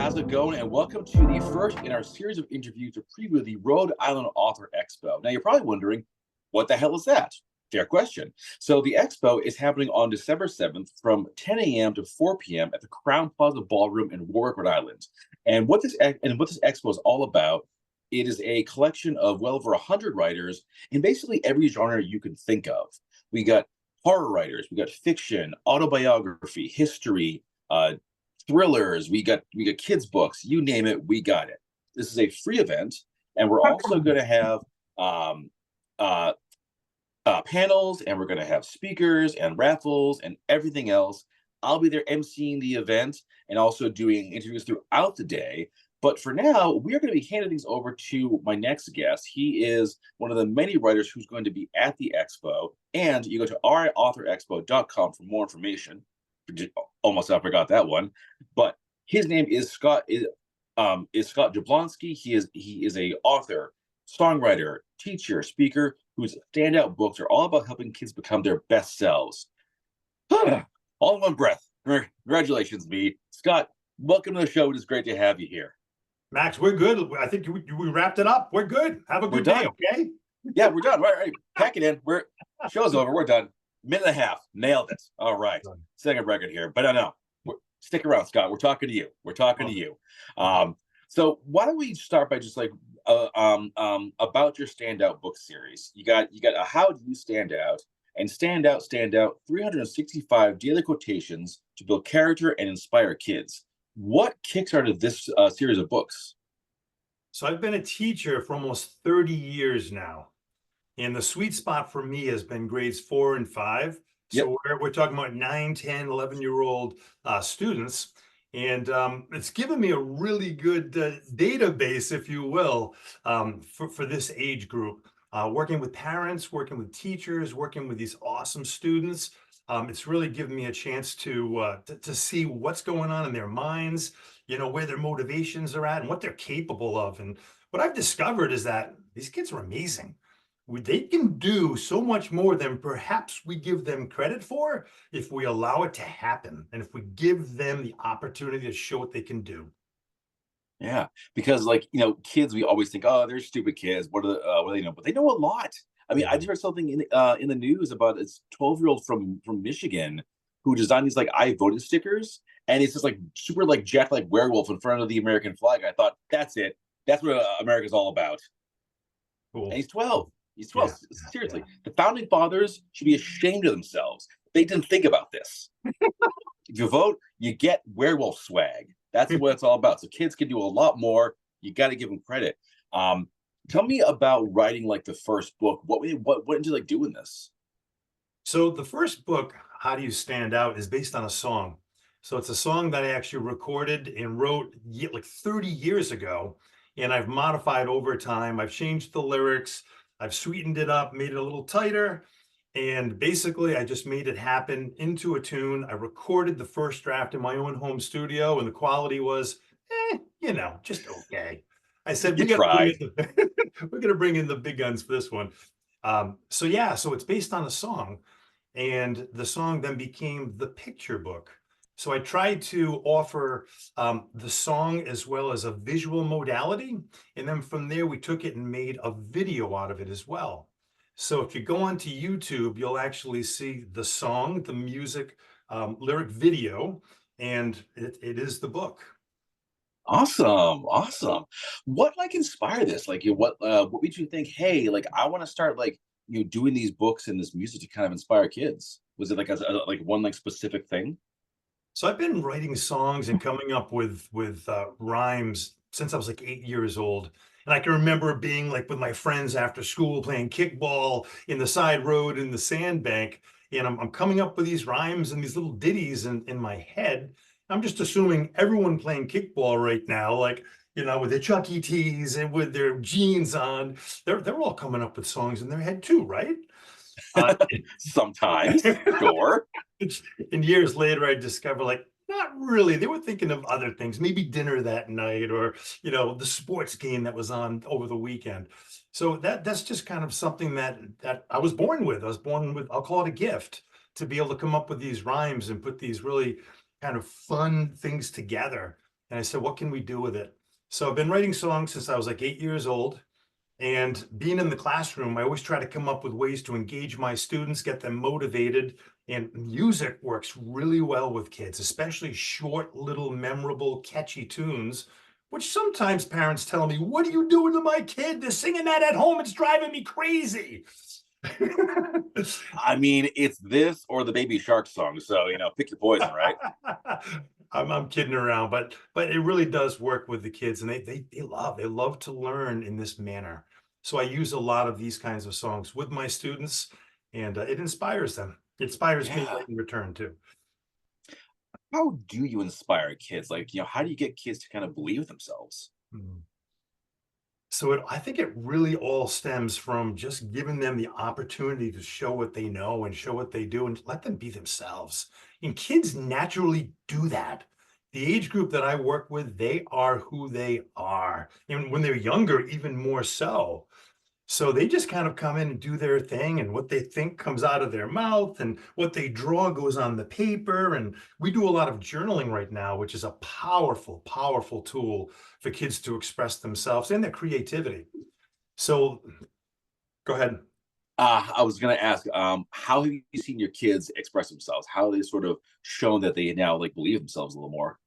how's it going? And welcome to the first in our series of interviews to preview the Rhode Island Author Expo. Now, you're probably wondering, what the hell is that? Fair question. So, the expo is happening on December 7th from 10 a.m. to 4 p.m. at the Crown Plaza Ballroom in Warwick, Rhode Island. And what this expo is all about, it is a collection of well over 100 writers in basically every genre you can think of. We got horror writers, we got fiction, autobiography, history, thrillers, we got kids books, you name it, we got it. This is a free event, and we're also going to have um, uh, panels, and we're going to have speakers and raffles and everything else. I'll be there emceeing the event and also doing interviews throughout the day. But for now, we are going to be handing things over to my next guest. He is one of the many writers who's going to be at the expo. And you go to riauthorexpo.com for more information. Almost I forgot that one. But his name is Scott Scott Jablonski. He is a author, songwriter, teacher, speaker whose standout books are all about helping kids become their best selves. All in one breath. Congratulations, me. Scott, welcome to the show. It is great to have you here. Max, we're good. I think we wrapped it up. We're good. Have a good day, okay? Yeah, we're done. Right. Pack it in. Show's over. We're done. Minute and a half. Nailed it. All right. Second record here. But no. Stick around, Scott. We're talking to you. So why don't we start by just about your standout book series. You got a How Do You Stand Out and Stand Out 365 daily quotations to build character and inspire kids. What kickstarted this series of books? So I've been a teacher for almost 30 years now. And the sweet spot for me has been grades 4 and 5. So we're talking about 9, 10, 11-year-old students. And it's given me a really good database, if you will, for this age group. Working with parents, working with teachers, working with these awesome students. It's really given me a chance to see what's going on in their minds, where their motivations are at and what they're capable of. And what I've discovered is that these kids are amazing. They can do so much more than perhaps we give them credit for if we allow it to happen and if we give them the opportunity to show what they can do. Yeah, because kids, we always think, oh, they're stupid kids. What do they know? But they know a lot. I mean, I just heard something in the news about this 12-year-old from Michigan who designed these I voted stickers, and it's just super jacked werewolf in front of the American flag. I thought, that's it. That's what America's all about. Cool. And he's 12. He's 12. Yeah. Seriously, the founding fathers should be ashamed of themselves. They didn't think about this. If you vote, you get werewolf swag. That's what it's all about. So kids can do a lot more. You got to give them credit. Tell me about writing the first book. What did you doing this? So the first book, How Do You Stand Out, is based on a song. So it's a song that I actually recorded and wrote 30 years ago, and I've modified over time. I've changed the lyrics. I've sweetened it up, made it a little tighter, and basically I just made it happen into a tune. I recorded the first draft in my own home studio, and the quality was, just okay. I said, we're going to bring in the big guns for this one. So it's based on a song, and the song then became the picture book. So I tried to offer the song as well as a visual modality. And then from there, we took it and made a video out of it as well. So if you go onto YouTube, you'll actually see the song, the music, lyric video, and it is the book. Awesome. What inspired this? What made you think, hey, I want to start doing these books and this music to kind of inspire kids? Was it one specific thing? So I've been writing songs and coming up with rhymes since I was 8 years old. And I can remember being with my friends after school playing kickball in the side road in the sandbank. And I'm coming up with these rhymes and these little ditties in my head. I'm just assuming everyone playing kickball right now, with their Chuck E. Tees and with their jeans on, they're all coming up with songs in their head too, right? Sometimes, sure. And years later, I discovered not really. They were thinking of other things, maybe dinner that night or, the sports game that was on over the weekend. So that's just kind of something that I was born with. I'll call it a gift to be able to come up with these rhymes and put these really kind of fun things together. And I said, what can we do with it? So I've been writing songs since I was like 8 years old. And being in the classroom, I always try to come up with ways to engage my students, get them motivated. And music works really well with kids, especially short, little, memorable, catchy tunes, which sometimes parents tell me, what are you doing to my kid? They're singing that at home. It's driving me crazy. I mean, it's this or the Baby Shark song. So, pick your poison, right? I'm kidding around, but it really does work with the kids, and they love to learn in this manner. So I use a lot of these kinds of songs with my students, and it inspires them. It inspires me Yeah. in return too. How do you inspire kids? Like, how do you get kids to kind of believe themselves? Mm. So I think it really all stems from just giving them the opportunity to show what they know and show what they do and let them be themselves. And kids naturally do that. The age group that I work with, they are who they are. And when they're younger, even more so. So they just kind of come in and do their thing, and what they think comes out of their mouth, and what they draw goes on the paper. And we do a lot of journaling right now, which is a powerful, powerful tool for kids to express themselves and their creativity. So go ahead. I was going to ask, how have you seen your kids express themselves? How have they sort of shown that they now like believe themselves a little more?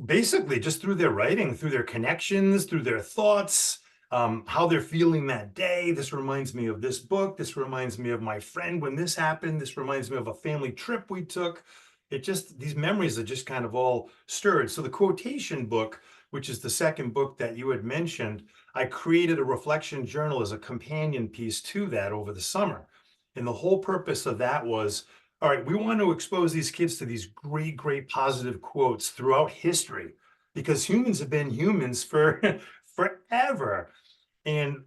Basically, just through their writing, through their connections, through their thoughts, how they're feeling that day. This reminds me of this book. This reminds me of my friend when this happened. This reminds me of a family trip we took. These memories are just kind of all stirred. So the quotation book, which is the second book that you had mentioned, I created a reflection journal as a companion piece to that over the summer. And the whole purpose of that was, all right, we want to expose these kids to these great, great positive quotes throughout history, because humans have been humans for forever. And,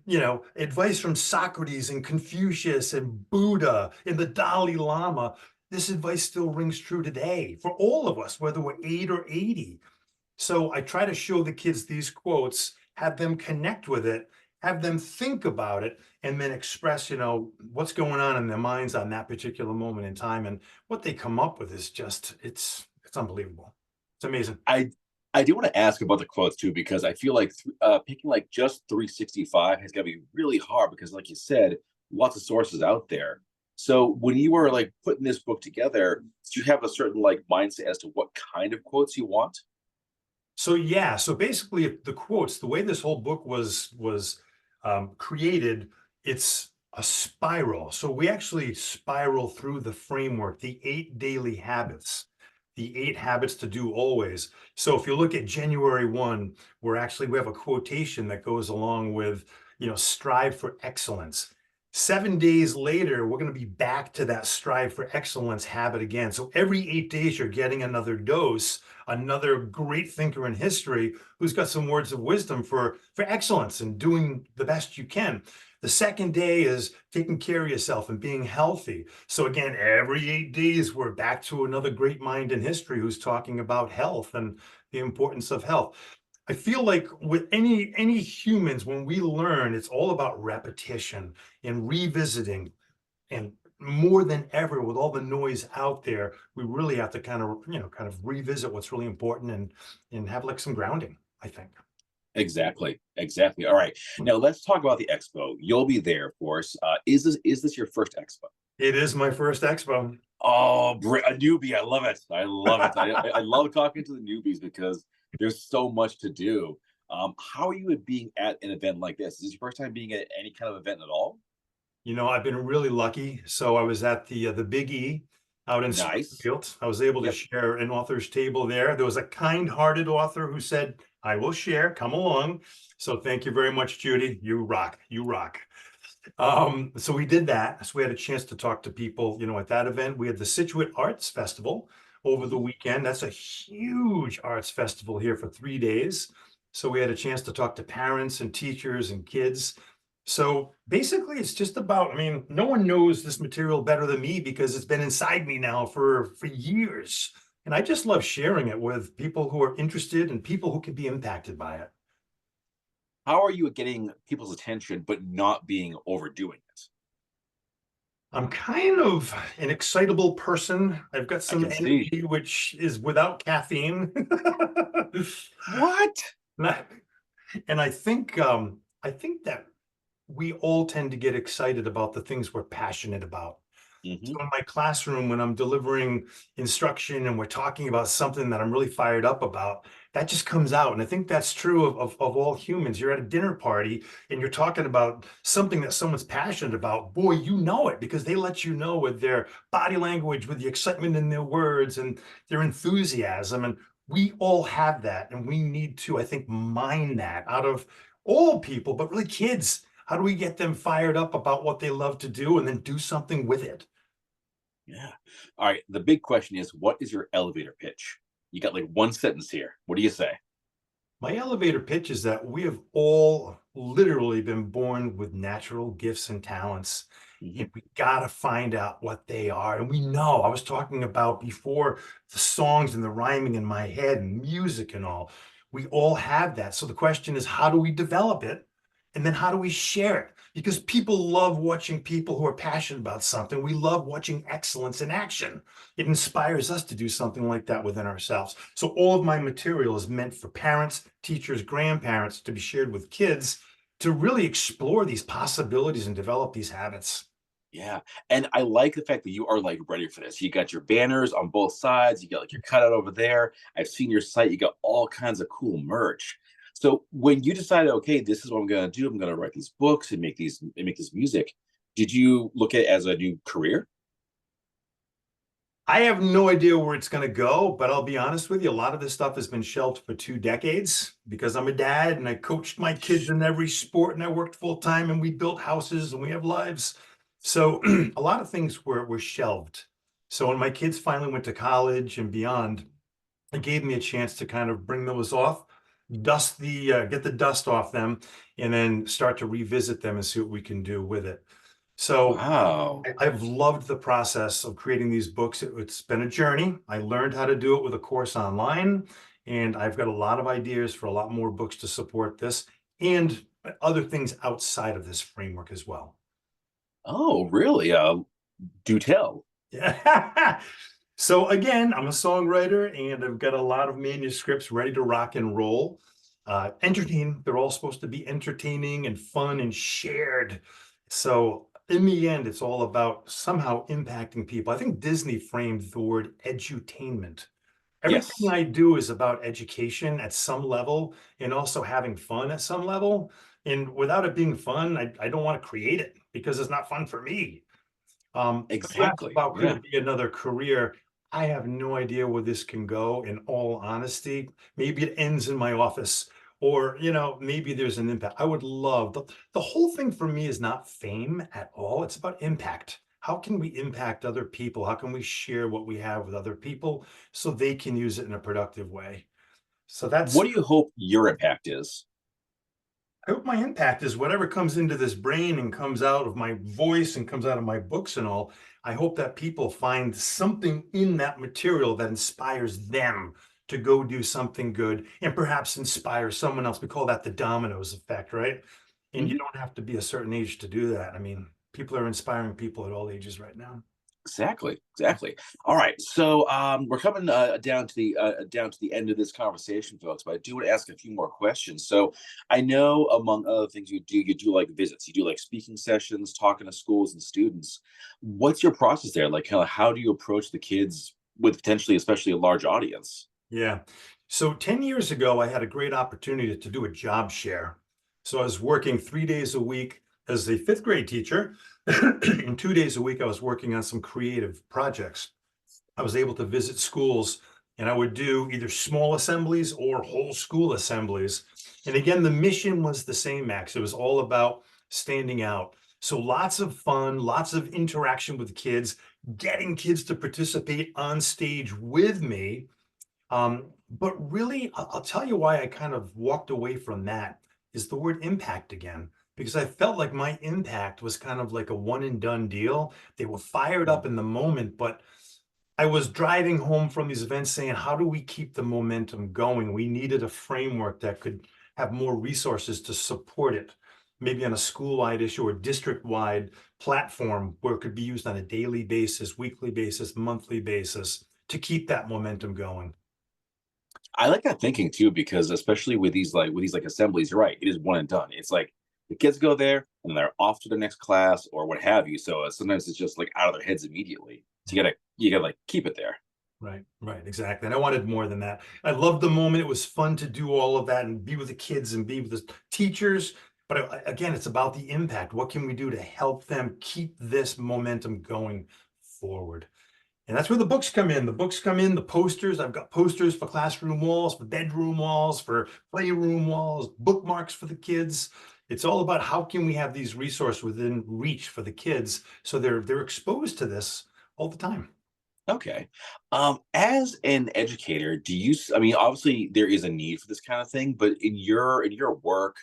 advice from Socrates and Confucius and Buddha and the Dalai Lama, this advice still rings true today for all of us, whether we're 8 or 80. So I try to show the kids these quotes, have them connect with it, have them think about it, and then express, what's going on in their minds on that particular moment in time. And what they come up with is just, it's unbelievable. It's amazing. I do want to ask about the quotes too, because I feel like picking like just 365 has got to be really hard because, like you said, lots of sources out there. So when you were like putting this book together, did you have a certain like mindset as to what kind of quotes you want? So yeah, so basically the quotes, the way this whole book was created, it's a spiral. So we actually spiral through the framework, the 8 daily habits, the 8 habits to do always. So if you look at January 1, we have a quotation that goes along with, strive for excellence. 7 days later, we're going to be back to that strive for excellence habit again. So every 8 days, you're getting another dose, another great thinker in history who's got some words of wisdom for excellence and doing the best you can. The second day is taking care of yourself and being healthy. So again, every 8 days, we're back to another great mind in history who's talking about health and the importance of health. I feel like with any humans, when we learn, it's all about repetition and revisiting. And more than ever, with all the noise out there, we really have to kind of revisit what's really important and have like some grounding, I think. Exactly. Exactly. All right. Now let's talk about the expo. You'll be there, of course. Is this your first expo? It is my first expo. Oh, a newbie. I love it. I love it. I love talking to the newbies because there's so much to do. How are you at being at an event like this? Is this your first time being at any kind of event at all? I've been really lucky. So I was at the Big E out in Nice. Springfield. I was able to Yep. share an author's table there. There was a kind-hearted author who said, I will share, come along. So thank you very much, Judy. You rock. You rock. So we did that. So we had a chance to talk to people, at that event. We had the Situate Arts Festival over the Mhm. weekend. That's a huge arts festival here for 3 days. So we had a chance to talk to parents and teachers and kids. So basically, it's just about, no one knows this material better than me because it's been inside me now for years. And I just love sharing it with people who are interested and people who can be impacted by it. How are you at getting people's attention but not being overdoing it? I'm kind of an excitable person. I've got I some can see. energy which is without caffeine. What? And I think that we all tend to get excited about the things we're passionate about. Hmm. So in my classroom, when I'm delivering instruction and we're talking about something that I'm really fired up about, that just comes out. And I think that's true of all humans. You're at a dinner party and you're talking about something that someone's passionate about. Boy, you know it because they let you know with their body language, with the excitement in their words and their enthusiasm. And we all have that. And we need to, I think, mine that out of all people, but really kids. How do we get them fired up about what they love to do and then do something with it? Yeah. All right. The big question is, what is your elevator pitch? You got like one sentence here. What do you say? My elevator pitch is that we have all literally been born with natural gifts and talents, Hmm. and we got to find out what they are. And we know, I was talking about before the songs and the rhyming in my head and music and all. We all have that. So the question is, how do we develop it? And then how do we share it? Because people love watching people who are passionate about something. We love watching excellence in action. It inspires us to do something like that within ourselves. So all of my material is meant for parents, teachers, grandparents to be shared with kids to really explore these possibilities and develop these habits. Yeah. And I like the fact that you are like ready for this. You got your banners on both sides. You got like your cutout over there. I've seen your site. You got all kinds of cool merch. So when you decided, okay, this is what I'm going to do. I'm going to write these books and make this music. Did you look at it as a new career? I have no idea where it's going to go, but I'll be honest with you, a lot of this stuff has been shelved for 2 decades because I'm a dad and I coached my kids in every sport and I worked full time and we built houses and we have lives. So a lot of things were shelved. So when my kids finally went to college and beyond, it gave me a chance to kind of bring those off, get the dust off them, and then start to revisit them and see what we can do with it. So Wow. I've loved the process of creating these books. It's been a journey. I learned how to do it with a course online, and I've got a lot of ideas for a lot more books to support this and other things outside of this framework as well. Oh, really? Do tell. Yeah. So again, I'm a songwriter and I've got a lot of manuscripts ready to rock and roll. They're all supposed to be entertaining and fun and shared. So in the end, it's all about somehow impacting people. I think Disney framed the word edutainment. Everything Yes. I do is about education at some level and also having fun at some level. And without it being fun, I don't want to create it because it's not fun for me. But you asked Exactly. about could Yeah. it be another career? I have no idea where this can go, in all honesty. Maybe it ends in my office, or maybe there's an impact. I would love the whole thing for me is not fame at all. It's about impact. How can we impact other people? How can we share what we have with other people so they can use it in a productive way? So What that's do you hope your impact is? I hope my impact is whatever comes into this brain and comes out of my voice and comes out of my books and all. I hope that people find something in that material that inspires them to go do something good and perhaps inspire someone else. We call that the dominoes effect, right? And you Mhm. don't have to be a certain age to do that. I mean, people are inspiring people at all ages right now. Exactly, exactly. All right, so we're coming down to the end of this conversation, folks. But I do want to ask a few more questions. So I know, among other things, you do like visits, you do like speaking sessions, talking to schools and students. What's your process there? Like, kind of, how do you approach the kids with potentially, especially a large audience? Yeah. So 10 years ago, I had a great opportunity to do a job share. So I was working 3 days a week as a fifth grade teacher, and 2 days a week, I was working on some creative projects. I was able to visit schools and I would do either small assemblies or whole school assemblies. And again, the mission was the same, Max. It was all about standing out. So lots of fun, lots of interaction with kids, getting kids to participate on stage with me, but really, I'll tell you why I kind of walked away from that is the word impact again, because I felt like my impact was kind of like a one and done deal. They were fired up in the moment, but I was driving home from these events saying, how do we keep the momentum going? We needed a framework that could have more resources to support it, maybe on a school-wide issue or district-wide platform where it could be used on a daily basis, weekly basis, monthly basis to keep that momentum going. I like that thinking too, because especially with these assemblies, you're right. It is one and done. It's like the kids go there and they're off to the next class or what have you. So sometimes it's just like out of their heads immediately. So you gotta like keep it there. Right, right, exactly. And I wanted more than that. I loved the moment. It was fun to do all of that and be with the kids and be with the teachers. But again, it's about the impact. What can we do to help them keep this momentum going forward? And that's where the books come in. The books come in, the posters. I've got posters for classroom walls, for bedroom walls, for playroom walls, bookmarks for the kids. It's all about how can we have these resources within reach for the kids so they're exposed to this all the time. Okay. As an educator, I mean, obviously there is a need for this kind of thing, but in your work,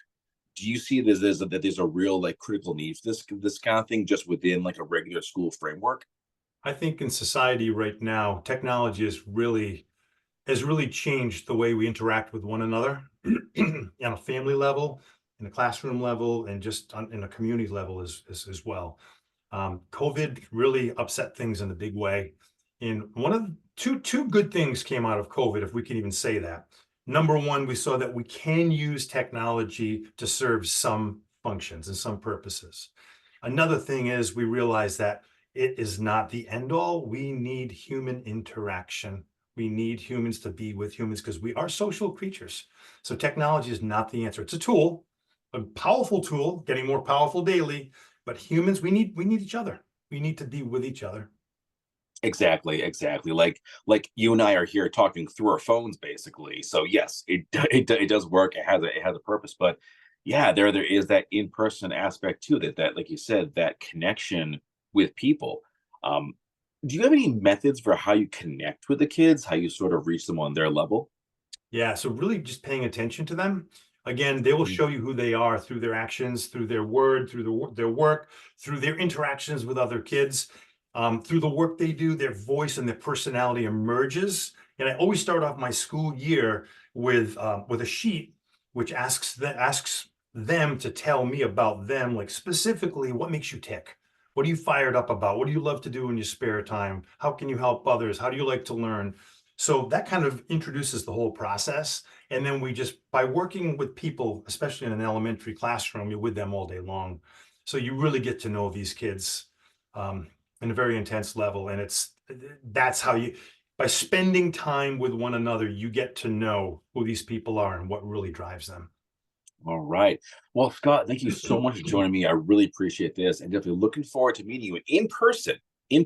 do you see that there's a real like critical need for this kind of thing just within like a regular school framework? I think in society right now, technology has really changed the way we interact with one another on a family level, in a classroom level, and just in a community level as well. COVID really upset things in a big way. And one of the two good things came out of COVID, if we can even say that. Number one, we saw that we can use technology to serve some functions and some purposes. Another thing is we realize that it is not the end all. We need human interaction. We need humans to be with humans because we are social creatures. So technology is not the answer. It's a tool, a powerful tool, getting more powerful daily. But humans, we need each other. We need to be with each other. Exactly, exactly. Like you and I are here talking through our phones, basically. So yes, it does work. It has a purpose, but yeah, there is that in person aspect too. That like you said, that connection with people. Um, do you have any methods for how you connect with the kids? How you sort of reach them on their level? Yeah, so really just paying attention to them. Again, they will Mhm. show you who they are through their actions, through their word, through their work, through their interactions with other kids, through the work they do. Their voice and their personality emerges. And I always start off my school year with a sheet which asks them to tell me about them, like specifically what makes you tick. What are you fired up about? What do you love to do in your spare time? How can you help others? How do you like to learn? So that kind of introduces the whole process. And then we just, by working with people, especially in an elementary classroom, you're with them all day long. So you really get to know these kids um, in a very intense level. And that's how by spending time with one another, you get to know who these people are and what really drives them. All right. Well, Scott, thank you so much for joining me. I really appreciate this, and definitely looking forward to meeting you in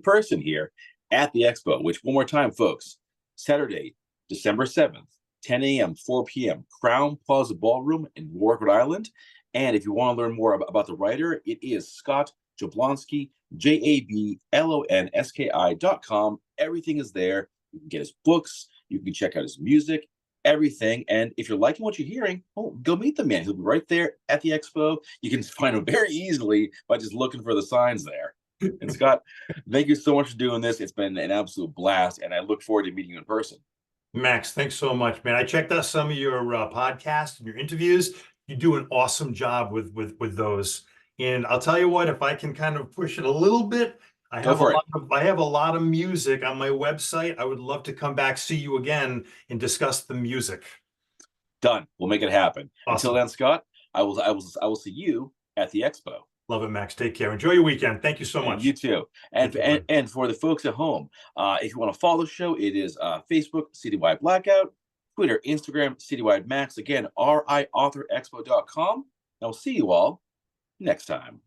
person here at the expo. Which, one more time, folks, Saturday, December 7th, 10 a.m., 4 p.m., Crown Plaza Ballroom in Warwick, Rhode Island. And if you want to learn more about the writer, it is Scott Jablonski, Jablonski.com. Everything is there. You can get his books. You can check out his music, everything. And if you're liking what you're hearing, oh, go meet the man. He'll be right there at the expo. You can find him very easily by just looking for the signs there. And Scott, thank you so much for doing this. It's been an absolute blast, and I look forward to meeting you in person. Max, thanks so much, man. I checked out some of your podcasts and your interviews. You do an awesome job with those. And I'll tell you what, if I can kind of push it a little bit, Go for it. I have a lot of music on my website. I would love to come back, see you again, and discuss the music. Done. We'll make it happen. Until Awesome. then, Scott, I will see you at the expo. Love it, Max. Take care. Enjoy your weekend. Thank you so And you much. too. Thank And you, and, bud. and for the folks at home, if you want to follow the show, it is Facebook, Citywide Blackout, Twitter, Instagram, Citywide Max. Again, riauthorexpo.com. And I'll see you all next time.